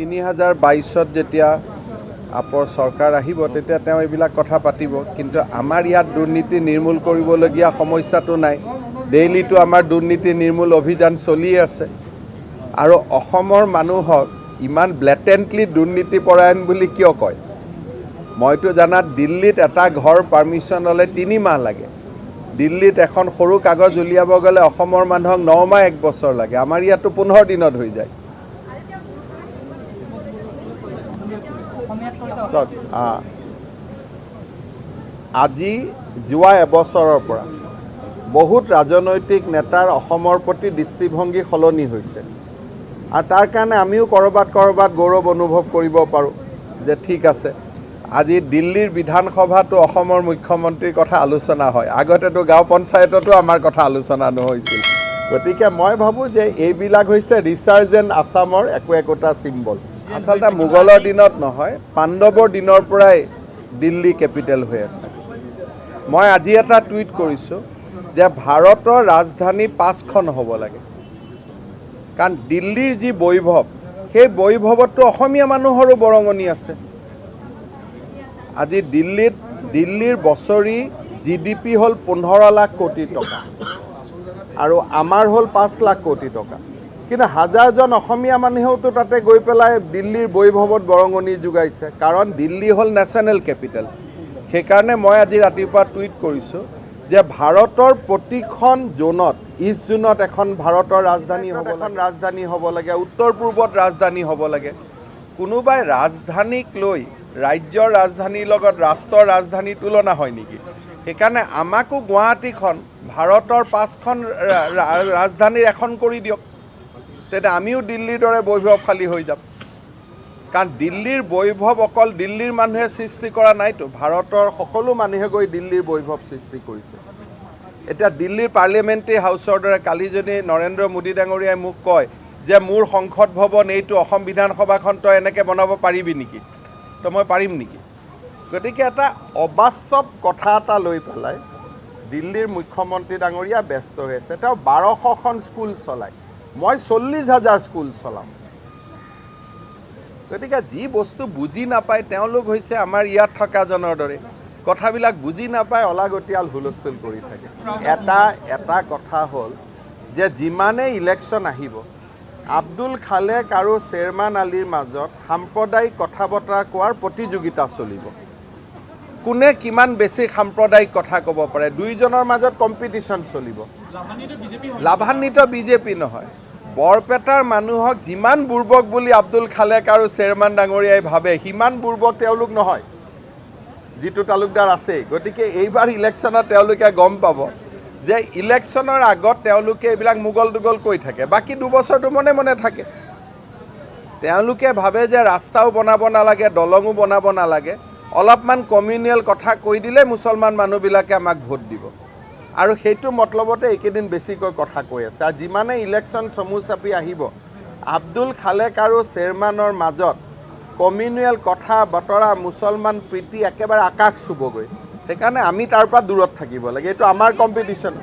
2022 যেতিয়া আপৰ চৰকাৰ আহিব তেতিয়া তেওঁ এইবিলাক কথা পাতিব কিন্তু আমাৰ ইয়াত দুৰ্নীতি নিৰ্মূল কৰিবলগীয়া সমস্যাটো নাই ডেইলিটো আমাৰ দুৰ্নীতি নিৰ্মূল অভিযান চলি আছে আৰু অসমৰ মানুহক ইমান ব্লেটেন্টলি দুৰ্নীতিপৰায়ণ বুলি কিয় কয় মইতো জানাত দিল্লীত এটা ঘৰ পাৰমিশন হ'লে 3 মাহ লাগে দিল্লীত এখন সৰু কাগজ উলিয়াব গ'লে অসমৰ মানুহক 9 মাহ 1 বছৰ লাগে আমাৰ ইয়াতো 15 দিনত হৈ যায় আজি যোৱা এবছৰৰ পৰা বহুত ৰাজনৈতিক নেতাৰ অসমৰ প্ৰতি দৃষ্টিভংগী সলনি হৈছে আৰু তাৰ কাৰণে আমিও কৰবাত গৌৰৱ অনুভৱ কৰিব পাৰোঁ যে ঠিক আছে আজি দিল্লীৰ বিধানসভাটো অসমৰ মুখ্যমন্ত্ৰীৰ কথা আলোচনা হয় আগতেতো গাঁও পঞ্চায়ততো আমাৰ কথা আলোচনা নহৈছিল গতিকে মই ভাবোঁ যে এইবিলাক হৈছে ৰিচাৰ্জেণ্ট আছামৰ একোটা চিম্বল আচলতে মোগলৰ দিনত নহয় পাণ্ডৱৰ দিনৰ পৰাই দিল্লী কেপিটেল হৈ আছে মই আজি এটা টুইট কৰিছোঁ যে ভাৰতৰ ৰাজধানী 5খন হ'ব লাগে কাৰণ দিল্লীৰ যি বৈভৱ সেই বৈভৱতো অসমীয়া মানুহৰো বৰঙণি আছে আজি দিল্লীৰ বছৰি GDP হ'ল 15 লাখ কোটি টকা আৰু আমাৰ হ'ল 5 লাখ কোটি টকা কিন্তু হাজাৰজন অসমীয়া মানুহেওতো তাতে গৈ পেলাই দিল্লীৰ বৈভৱত বৰঙণি যোগাইছে কাৰণ দিল্লী হ'ল নেশ্যনেল কেপিটেল সেইকাৰণে মই আজি ৰাতিপুৱা টুইট কৰিছোঁ যে ভাৰতৰ প্ৰতিখন জোনত ইষ্ট জোনত এখন ভাৰতৰ ৰাজধানী হ'ব লাগে উত্তৰ পূৰ্বত ৰাজধানী হ'ব লাগে কোনোবাই ৰাজধানীক লৈ ৰাজ্যৰ ৰাজধানীৰ লগত ৰাষ্ট্ৰৰ ৰাজধানীৰ তুলনা হয় নেকি সেইকাৰণে আমাকো গুৱাহাটীখন ভাৰতৰ 5খন ৰাজধানীৰ এখন কৰি দিয়ক তেতিয়া আমিও দিল্লীৰ দৰে বৈভৱশালী হৈ যাম কাৰণ দিল্লীৰ বৈভৱ অকল দিল্লীৰ মানুহে সৃষ্টি কৰা নাইতো ভাৰতৰ সকলো মানুহে গৈ দিল্লীৰ বৈভৱ সৃষ্টি কৰিছে এতিয়া দিল্লীৰ পাৰ্লিয়ামেণ্টাৰী হাউচৰ দৰে কালি যদি নৰেন্দ্ৰ মোদী ডাঙৰীয়াই মোক কয় যে মোৰ সংসদ ভৱন এইটো অসম বিধানসভাখন তই এনেকৈ বনাব পাৰিবি নেকি তো মই পাৰিম নেকি গতিকে এটা অবাস্তৱ কথা এটা লৈ পেলাই দিল্লীৰ মুখ্যমন্ত্ৰী ডাঙৰীয়া ব্যস্ত হৈ আছে তেওঁ 1200খন স্কুল চলায় মই 40,000 স্কুল চলাম গতিকে যি বস্তু বুজি নাপায় তেওঁলোক হৈছে আমাৰ ইয়াত থকাজনৰ দৰে কথাবিলাক বুজি নাপায় অলাগতিয়াল হুলস্থুল কৰি থাকে এটা কথা হ'ল যে যিমানে ইলেকশ্যন আহিব আব্দুল খালেক আৰু চেয়াৰমান আলীৰ মাজত সাম্প্ৰদায়িক কথা বতৰা কোৱাৰ প্ৰতিযোগিতা চলিব কোনে কিমান বেছি সাম্প্ৰদায়িক কথা ক'ব পাৰে দুইজনৰ মাজত কম্পিটিশ্যন চলিব লাভান্বিত বিজেপি নহয় বৰপেটাৰ মানুহক যিমান বুৰ্বক বুলি আব্দুল খালেক আৰু চেয়াৰমান ডাঙৰীয়াই ভাবে সিমান বুৰ্বক তেওঁলোক নহয় যিটো তালুকদাৰ আছে গতিকে এইবাৰ ইলেকশ্যনত তেওঁলোকে গম পাব যে ইলেকশ্যনৰ আগত তেওঁলোকে এইবিলাক মুগল দুগল কৈ থাকে বাকী 2 বছৰটো মনে মনে থাকে তেওঁলোকে ভাবে যে ৰাস্তাও বনাব নালাগে দলঙো বনাব নালাগে অলপমান কমিউনিয়েল কথা কৈ দিলে মুছলমান মানুহবিলাকে আমাক ভোট দিব আৰু সেইটো মতলবতে এইকেইদিন বেছিকৈ কথা কৈ আছে আৰু যিমানে ইলেকশ্যন চমু চাপি আহিব আব্দুল খালেক আৰু চেয়াৰমানৰ মাজত কমিউনিয়েল কথা বতৰা মুছলমান প্ৰীতি একেবাৰে আকাশ চুবগৈ সেইকাৰণে আমি তাৰ পৰা দূৰত থাকিব লাগে এইটো আমাৰ কম্পিটিশ্যন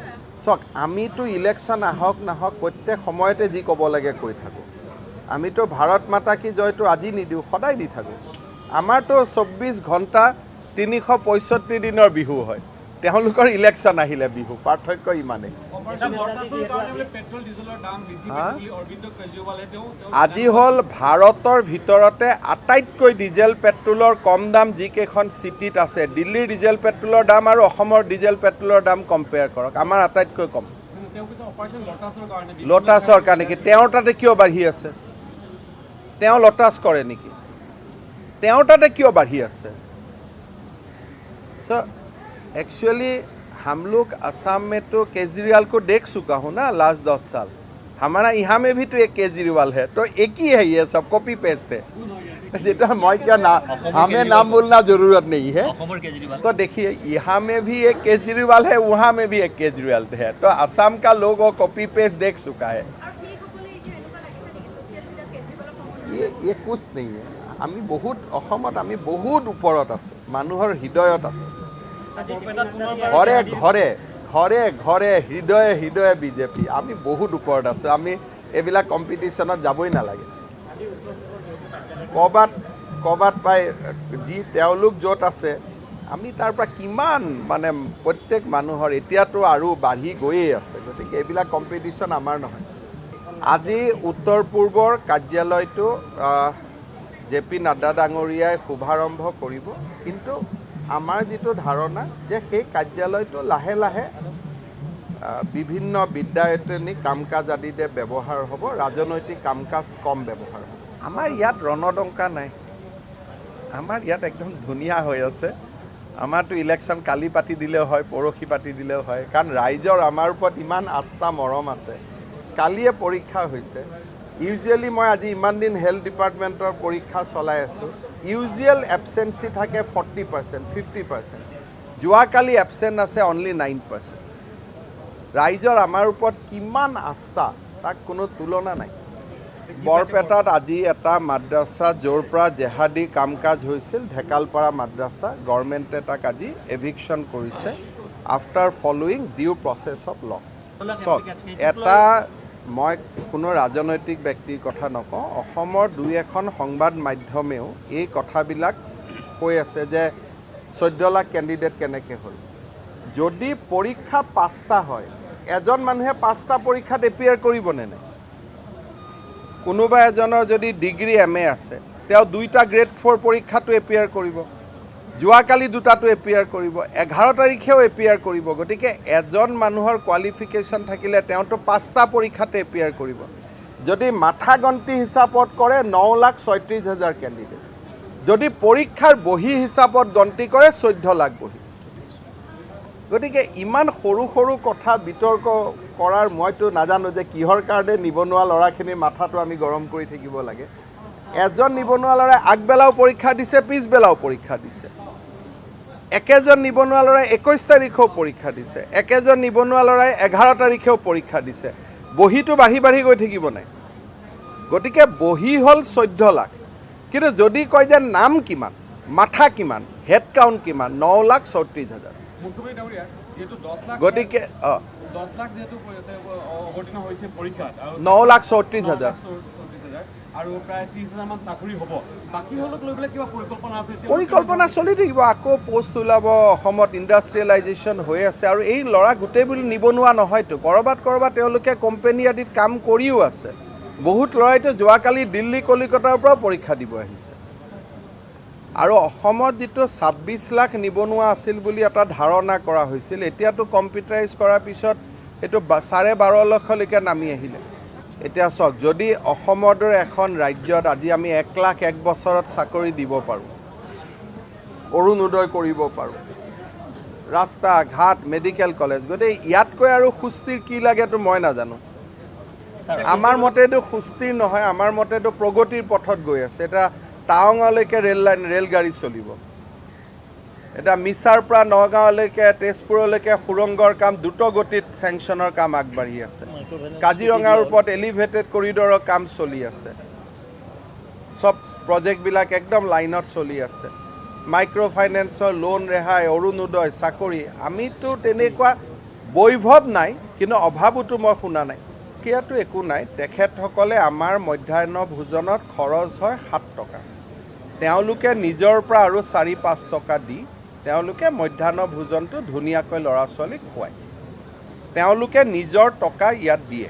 চাওক আমিতো ইলেকশ্যন আহক নাহক প্ৰত্যেক সময়তে যি ক'ব লাগে কৈ থাকোঁ আমিতো ভাৰত মাতা কি জয়টো আজি নিদিওঁ সদায় দি থাকোঁ আমাৰতো 24 ঘণ্টা 365 দিনৰ বিহু হয় তেওঁলোকৰ ইলেকশ্যন আহিলে বিহু পাৰ্থক্য ইমানেই আজি হ'ল ভাৰতৰ ভিতৰতে আটাইতকৈ ডিজেল পেট্ৰলৰ কম দাম যিকেইখন চিটিত আছে দিল্লীৰ ডিজেল পেট্ৰলৰ দাম আৰু অসমৰ ডিজেল পেট্ৰলৰ দাম কম্পেয়াৰ কৰক আমাৰ আটাইতকৈ কম লটাছৰ কাৰণে কি তেওঁৰ তাতে কিয় বাঢ়ি আছে তেওঁ লটাছ কৰে নেকি তেওঁৰ তাতে কিয় বাঢ়ি আছে एक्चुअली हम लोग असम में तो केजरीवाल को देख चुका हूँ ना लास्ट 10 साल हमारा यहाँ में भी तो एक केजरीवाल है तो एक ही है ये सब कॉपी पेस्ट है जेटा मैं क्या ना हमें नाम बोलना जरूरत नहीं है तो देखिए यहाँ में भी एक केजरीवाल है वहाँ में भी एक केजरीवाल है तो असम का लोगों कॉपी पेस्ट देख चुका है ये कुछ नहीं है আমি বহুত অসমত আমি বহুত ওপৰত আছোঁ মানুহৰ হৃদয়ত আছোঁ ঘৰে ঘৰে ঘৰে ঘৰে হৃদয়ে হৃদয়ে বিজেপি আমি বহুত ওপৰত আছোঁ আমি এইবিলাক কম্পিটিশ্যনত যাবই নালাগে ক'ৰবাত পাই যি তেওঁলোক য'ত আছে আমি তাৰ পৰা কিমান মানে প্ৰত্যেক মানুহৰ এতিয়াতো আৰু বাঢ়ি গৈয়ে আছে গতিকে এইবিলাক কম্পিটিশ্যন আমাৰ নহয় আজি উত্তৰ পূৰ্বৰ কাৰ্যালয়টো জেপি নাড্ডা ডাঙৰীয়াই শুভাৰম্ভ কৰিব কিন্তু আমাৰ যিটো ধাৰণা যে সেই কাৰ্যালয়টো লাহে লাহে বিভিন্ন বিদ্যায়তনিক কাম কাজ আদিতে ব্যৱহাৰ হ'ব ৰাজনৈতিক কাম কাজ কম ব্যৱহাৰ হ'ব আমাৰ ইয়াত ৰণদংকা নাই আমাৰ ইয়াত একদম ধুনীয়া হৈ আছে আমাৰতো ইলেকশ্যন কালি পাতি দিলেও হয় পৰহি পাতি দিলেও হয় কাৰণ ৰাইজৰ আমাৰ ওপৰত ইমান আস্থা মৰম আছে কালিয়ে পৰীক্ষা হৈছে ইউজুৱেলি মই আজি ইমান দিন হেল্থ ডিপাৰ্টমেণ্টৰ পৰীক্ষা চলাই আছোঁ ইউজুৱেল এবচেঞ্চি থাকে 40% 50% যোৱাকালি এবচেণ্ট আছে অনলি 9% ৰাইজৰ আমাৰ ওপৰত কিমান আস্থা তাক কোনো তুলনা নাই বৰপেটাত আজি এটা মাদ্ৰাছা য'ৰ পৰা জেহাদী কাম কাজ হৈছিল ঢেকালপাৰা মাদ্ৰাছা গভৰ্ণমেণ্টে তাক আজি এভিকশ্যন কৰিছে after following due process of law এটা মই কোনো ৰাজনৈতিক ব্যক্তিৰ কথা নকওঁ অসমৰ দুই এখন সংবাদ মাধ্যমেও এই কথাবিলাক কৈ আছে যে 14 লাখ কেণ্ডিডেট কেনেকৈ হ'ল যদি পৰীক্ষা 5টা হয় এজন মানুহে 5টা পৰীক্ষাত এপিয়াৰ কৰিবনে নাই কোনোবা এজনৰ যদি ডিগ্ৰী MA আছে তেওঁ 2টা গ্ৰেড 4 পৰীক্ষাটো এপিয়াৰ কৰিব যোৱাকালি 2টাটো এপিয়াৰ কৰিব 11 তাৰিখেও এপিয়াৰ কৰিব গতিকে এজন মানুহৰ কোৱালিফিকেশ্যন থাকিলে তেওঁতো 5টা পৰীক্ষাতে এপিয়াৰ কৰিব যদি মাথা গন্তি হিচাপত কৰে 9,36,000 কেণ্ডিডেট যদি পৰীক্ষাৰ বহি হিচাপত গন্তি কৰে 14 লাখ বহি গতিকে ইমান সৰু সৰু কথা বিতৰ্ক কৰাৰ মইতো নাজানো যে কিহৰ কাৰণে নিবনুৱা ল'ৰাখিনিৰ মাথাটো আমি গৰম কৰি থাকিব লাগে এজন নিবনুৱা ল'ৰাই আগবেলাও পৰীক্ষা দিছে পিছবেলাও পৰীক্ষা দিছে একেজন নিবনুৱা ল'ৰাই 21 তাৰিখেও পৰীক্ষা দিছে একেজন নিবনুৱা ল'ৰাই 11 তাৰিখেও পৰীক্ষা দিছে বহিটো বাঢ়ি বাঢ়ি গৈ থাকিব নাই গতিকে বহি হ'ল 14 লাখ কিন্তু যদি কয় যে নাম কিমান মাথা কিমান হেড কাউণ্ট কিমান 9,36,000 গতিকে 10 লাখ যেহেতু অৱতীৰ্ণ হৈছে পৰীক্ষাত 9,36,000 আৰু প্ৰায় 30,000 মান চাকৰি হ'ব বাকি হলক লৈ কিবা পৰিকল্পনা আছে পৰিকল্পনা চলি থাকিব আকৌ পোষ্ট ওলাব অসমত ইণ্ডাষ্ট্ৰিয়েলাইজেশ্যন হৈ আছে আৰু এই ল'ৰা গোটেই বুলি নিবনুৱা নহয়তো ক'ৰবাত তেওঁলোকে কোম্পানী আদিত কাম কৰিও আছে বহুত ল'ৰাইতো যোৱাকালি দিল্লী কলিকতাৰ পৰাও পৰীক্ষা দিব আহিছে আৰু অসমত যিটো 26 লাখ নিবনুৱা আছিল বুলি এটা ধাৰণা কৰা হৈছিল এতিয়াতো কম্পিউটাৰাইজ কৰাৰ পিছত এইটো 12.5 লাখলৈকে নামি আহিলে এতিয়া চাওক যদি অসমৰ দৰে এখন ৰাজ্যত আজি আমি 1 লাখ 1 বছৰত চাকৰি দিব পাৰোঁ অৰুণোদয় কৰিব পাৰোঁ ৰাস্তা ঘাট মেডিকেল কলেজ গতিকে ইয়াতকৈ আৰু সুস্থিৰ কি লাগেতো মই নাজানো আমাৰ মতেতো সুস্থিৰ নহয় আমাৰ মতেতো প্ৰগতিৰ পথত গৈ আছে এটা টাৱাঙলৈকে ৰেলগাড়ী চলিব এটা মিছাৰ পৰা নগাঁৱলৈকে তেজপুৰলৈকে সুৰংগৰ কাম দ্ৰুত গতিত চেংচনৰ কাম আগবাঢ়ি আছে কাজিৰঙাৰ ওপৰত এলিভেটেড কৰিডৰৰ কাম চলি আছে সব প্ৰজেক্টবিলাক একদম লাইনত চলি আছে মাইক্ৰ' ফাইনেন্সৰ লোন ৰেহাই অৰুণোদয় চাকৰি আমিতো তেনেকুৱা বৈভৱ নাই কিন্তু অভাৱোতো মই শুনা নাই কিয়াতো একো নাই তেখেতসকলে আমাৰ মধ্যাহ্ন ভোজনত খৰচ হয় 7 টকা তেওঁলোকে নিজৰ পৰা আৰু 4-5 টকা দি তেওঁলোকে মধ্যাহ্ন ভোজনটো ধুনীয়াকৈ ল'ৰা ছোৱালীক খুৱায় তেওঁলোকে নিজৰ টকা ইয়াত দিয়ে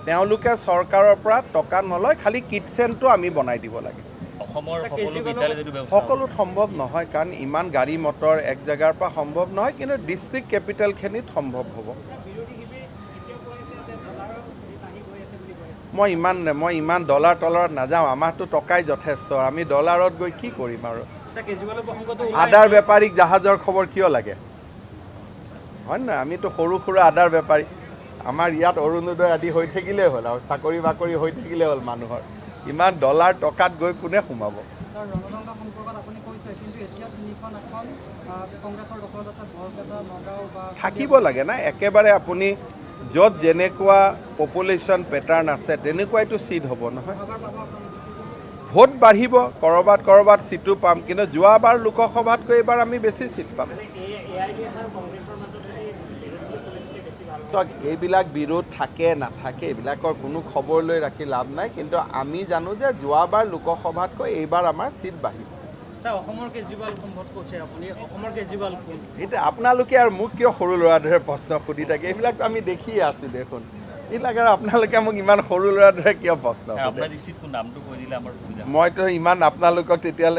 তেওঁলোকে চৰকাৰৰ পৰা টকা নলয় খালি কিটচেনটো আমি বনাই দিব লাগে অসমৰ সকলো বিদ্যালয় যদি ব্যৱস্থা সকলো সম্ভৱ নহয় কাৰণ ইমান গাড়ী মটৰ এক জেগাৰ পৰা সম্ভৱ নহয় কিন্তু ডিষ্ট্ৰিক্ট কেপিটেলখিনিত সম্ভৱ হ'ব মই ইমান ডলাৰ তলাৰত নাযাওঁ আমাৰতো টকাই যথেষ্ট আমি ডলাৰত গৈ কি কৰিম আৰু আদাৰ বেপাৰীক জাহাজৰ খবৰ কিয় লাগে হয় না আমিতো সৰু সুৰা আদাৰ বেপাৰী আমাৰ ইয়াত অৰুণোদয় আদি হৈ থাকিলেই হ'ল আৰু চাকৰি বাকৰি হৈ থাকিলে হ'ল মানুহৰ ইমান ডলাৰ টকাত গৈ কোনে সোমাব থাকিব লাগে না একেবাৰে আপুনি য'ত যেনেকুৱা পপুলেশ্যন পেটাৰ্ণ আছে তেনেকুৱাইতো চিট হ'ব নহয় ভোট বাঢ়িব ক'ৰবাত চিটো পাম কিন্তু যোৱাবাৰ লোকসভাতকৈ এইবাৰ আমি বেছি চিট পাম চাওক এইবিলাক বিৰোধ থাকে নাথাকে এইবিলাকৰ কোনো খবৰ লৈ ৰাখি লাভ নাই কিন্তু আমি জানো যে যোৱাবাৰ লোকসভাতকৈ এইবাৰ আমাৰ চিট বাঢ়িব স্যাৰ অসমৰ কেজৰিৱাল কোনপথ কৈছে আপুনি অসমৰ কেজৰিৱাল কোন এতিয়া আপোনালোকে আৰু মোক কিয় সৰু ল'ৰা দৰে প্ৰশ্ন সুধি থাকে এইবিলাকতো আমি দেখিয়ে আছোঁ দেখোন এইবিলাক আৰু আপোনালোকে মোক ইমান সৰু ল'ৰা দৰে কিয় প্ৰশ্ন আপোনাৰ দৃষ্টিত কোন নামটো কৈ দিলে আমাৰ সুবিধা মইতো ইমান আপোনালোকক তেতিয়ালৈ